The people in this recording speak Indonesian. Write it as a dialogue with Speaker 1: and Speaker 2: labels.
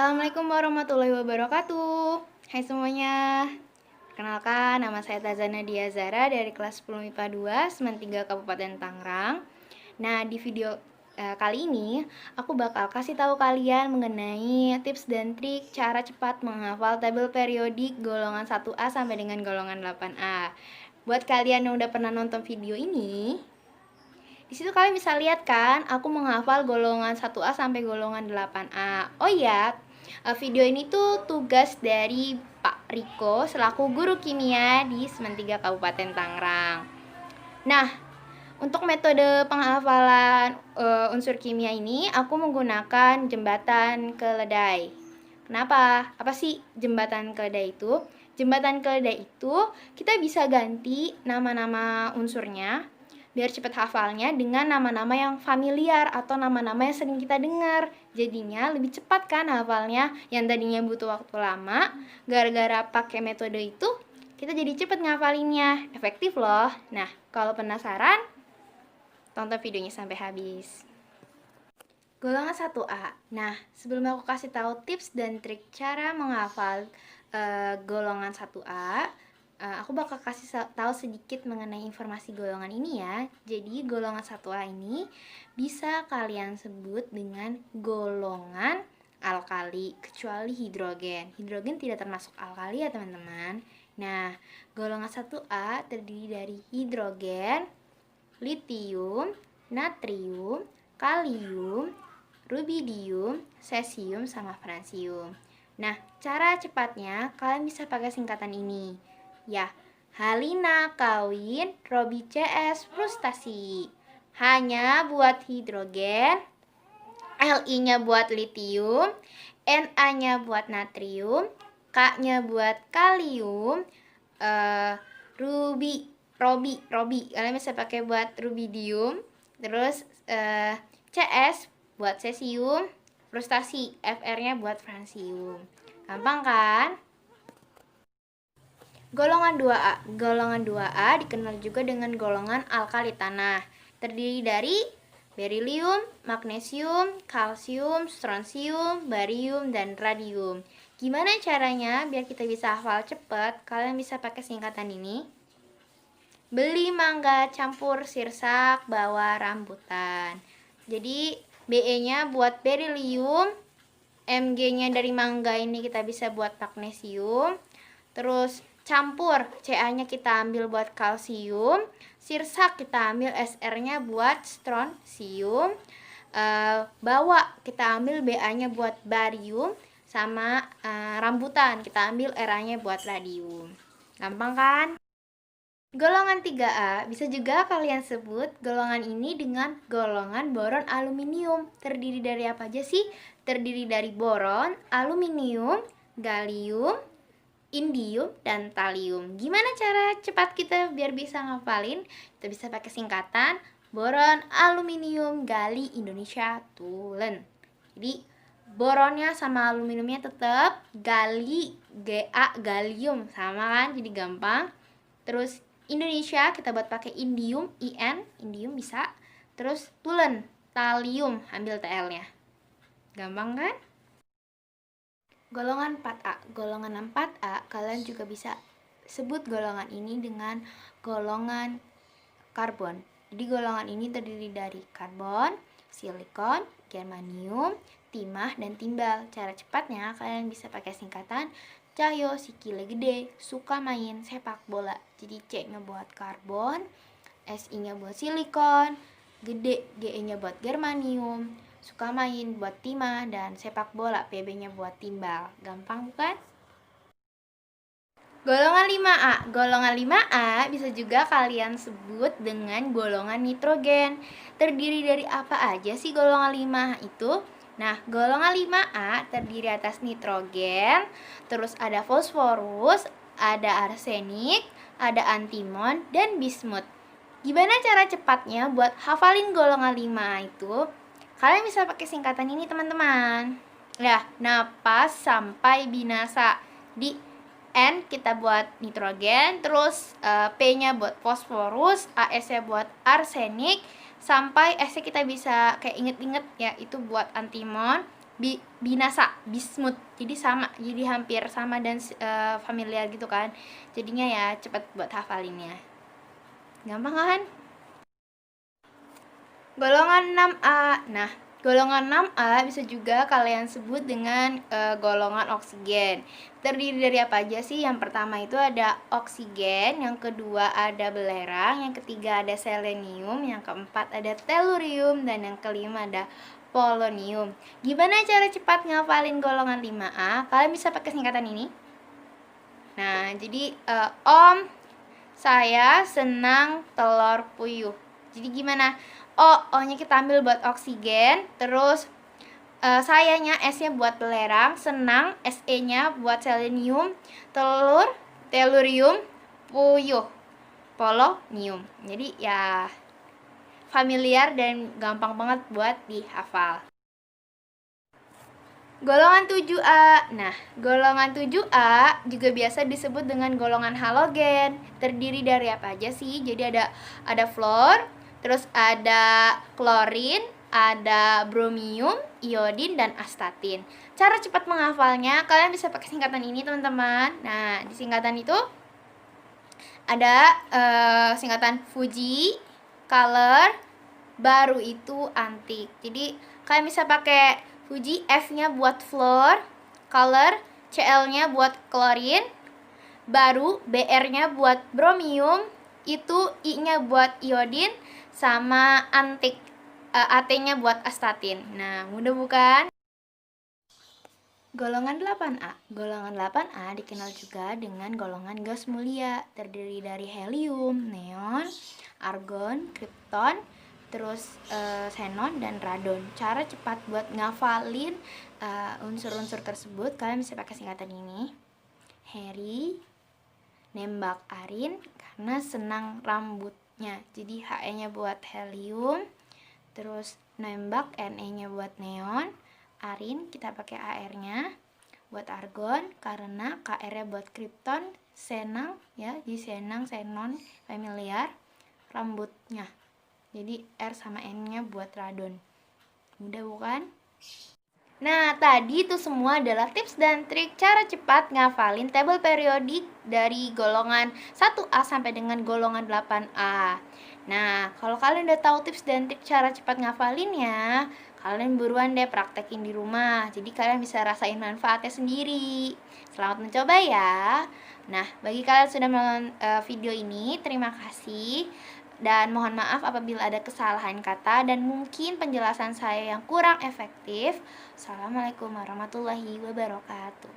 Speaker 1: Assalamualaikum warahmatullahi wabarakatuh. Hai semuanya. Perkenalkan, nama saya Tazana Dia Zara dari kelas 10 MIPA 2, Semen 3 Kabupaten Tangerang. Nah, di video kali ini aku bakal kasih tahu kalian mengenai tips dan trik cara cepat menghafal tabel periodik golongan 1A sampai dengan golongan 8A. Buat kalian yang udah pernah nonton video ini, di situ kalian bisa lihat kan, aku menghafal golongan 1A sampai golongan 8A. Oh iya, video ini tuh tugas dari Pak Riko selaku guru kimia di Semen 3 Kabupaten Tangerang. Nah, untuk metode penghafalan unsur kimia ini, aku menggunakan jembatan keledai. Kenapa? Apa sih jembatan keledai itu? Jembatan keledai itu kita bisa ganti nama-nama unsurnya biar cepat hafalnya dengan nama-nama yang familiar atau nama-nama yang sering kita dengar. Jadinya lebih cepat kan hafalnya, yang tadinya butuh waktu lama. Gara-gara pakai metode itu, kita jadi cepat ngafalinnya. Efektif loh. Nah, kalau penasaran, tonton videonya sampai habis. Golongan 1A. Nah, sebelum aku kasih tahu tips dan trik cara menghafal golongan 1A, aku bakal kasih tahu sedikit mengenai informasi golongan ini ya. Jadi golongan 1A ini bisa kalian sebut dengan golongan alkali kecuali hidrogen. Hidrogen tidak termasuk alkali ya teman-teman. Nah, golongan 1A terdiri dari hidrogen, litium, natrium, kalium, rubidium, cesium, sama fransium. Nah, cara cepatnya kalian bisa pakai singkatan ini. Ya, Halina kawin Robi CS frustasi. Hanya buat hidrogen, Li-nya buat litium, Na-nya buat natrium, K-nya buat kalium, Robi. Kalian bisa pakai buat rubidium. Terus CS buat cesium, frustasi, Fr-nya buat fransium. Gampang kan? Golongan 2A. Golongan 2A dikenal juga dengan golongan alkali tanah. Terdiri dari berilium, magnesium, kalsium, strontium, barium, dan radium. Gimana caranya biar kita bisa hafal cepat? Kalian bisa pakai singkatan ini. Beli mangga campur sirsak bawa rambutan. Jadi Be-nya buat berilium, Mg-nya dari mangga ini kita bisa buat magnesium. Terus campur, Ca-nya kita ambil buat kalsium, sirsak kita ambil Sr-nya buat strontium, bawa kita ambil Ba-nya buat barium, sama rambutan kita ambil Ra-nya buat radium. Gampang kan? Golongan 3A bisa juga kalian sebut golongan ini dengan golongan boron aluminium. Terdiri dari apa aja sih? Terdiri dari boron, aluminium, gallium, indium, dan thallium. Gimana cara cepat kita biar bisa ngapalin? Kita bisa pakai singkatan boron, aluminium, gali, Indonesia, Tulen. Jadi boronnya sama aluminiumnya tetap gali, Ga, gallium, sama kan? Jadi gampang. Terus Indonesia kita buat pakai indium, In, indium bisa. Terus Tulen, thallium, ambil TL-nya. Gampang kan? Golongan 4A. Golongan 4A kalian juga bisa sebut golongan ini dengan golongan karbon. Jadi golongan ini terdiri dari karbon, silikon, germanium, timah, dan timbal. Cara cepatnya kalian bisa pakai singkatan Cahyo sikile gede, suka main sepak bola. Jadi C-nya buat karbon, Si-nya buat silikon, gede, Ge-nya buat germanium, suka main buat timah, dan sepak bola, Pb-nya buat timbal. Gampang bukan? Golongan 5A. Golongan 5A bisa juga kalian sebut dengan golongan nitrogen. Terdiri dari apa aja sih golongan 5A itu? Nah, golongan 5A terdiri atas nitrogen, terus ada fosforus, ada arsenik, ada antimon, dan bismut. Gimana cara cepatnya buat hafalin golongan 5A itu? Kalian bisa pakai singkatan ini teman-teman. Ya, napas sampai binasa. Di N kita buat nitrogen, terus P-nya buat fosforus, AS-nya buat arsenik, sampai S-nya kita bisa kayak inget-inget ya, itu buat antimon, binasa, bismut. Jadi sama, jadi hampir sama dan familiar gitu kan. Jadinya ya cepet buat hafalinnya. Gampang kan? Golongan 6A. Nah, golongan 6A bisa juga kalian sebut dengan golongan oksigen. Terdiri dari apa aja sih? Yang pertama itu ada oksigen, yang kedua ada belerang, yang ketiga ada selenium, yang keempat ada tellurium, dan yang kelima ada polonium. Gimana cara cepat ngafalin golongan 5A? Kalian bisa pakai singkatan ini. Nah, jadi Om, saya senang telur puyuh. Jadi gimana? O-nya kita ambil buat oksigen, terus sayanya S-nya buat belerang, senang SE-nya buat selenium, telur, tellurium, puyuh, polonium. Jadi ya familiar dan gampang banget buat dihafal. Golongan 7A. Nah, golongan 7A juga biasa disebut dengan golongan halogen. Terdiri dari apa aja sih? Jadi ada fluor, terus ada klorin, ada bromium, iodin, dan astatin. Cara cepat menghafalnya, kalian bisa pakai singkatan ini, teman-teman. Nah, di singkatan itu ada singkatan Fuji, color, baru itu antik. Jadi kalian bisa pakai Fuji, F-nya buat fluor, color, Cl-nya buat klorin, baru Br-nya buat bromium, itu I-nya buat iodin, sama antik, AT-nya buat astatin. Nah, mudah bukan? Golongan 8A. Golongan 8A dikenal juga dengan golongan gas mulia, terdiri dari helium, neon, argon, kripton, terus xenon dan radon. Cara cepat buat ngafalin unsur-unsur tersebut, kalian bisa pakai singkatan ini. Harry nembak Arin karena senang rambutnya. Jadi He-nya buat helium, terus nembak Ne-nya buat neon, Arin kita pakai AR-nya buat argon karena KR-nya buat kripton, senang ya, jadi senang, xenon, familiar, rambutnya. Jadi R sama N-nya buat radon. Mudah bukan? Nah, tadi itu semua adalah tips dan trik cara cepat ngafalin tabel periodik dari golongan 1A sampai dengan golongan 8A. Nah, kalau kalian udah tahu tips dan trik cara cepat ngafalinnya, kalian buruan deh praktekin di rumah. Jadi kalian bisa rasain manfaatnya sendiri. Selamat mencoba ya. Nah, bagi kalian sudah menonton video ini, terima kasih. Dan mohon maaf apabila ada kesalahan kata dan mungkin penjelasan saya yang kurang efektif. Assalamualaikum warahmatullahi wabarakatuh.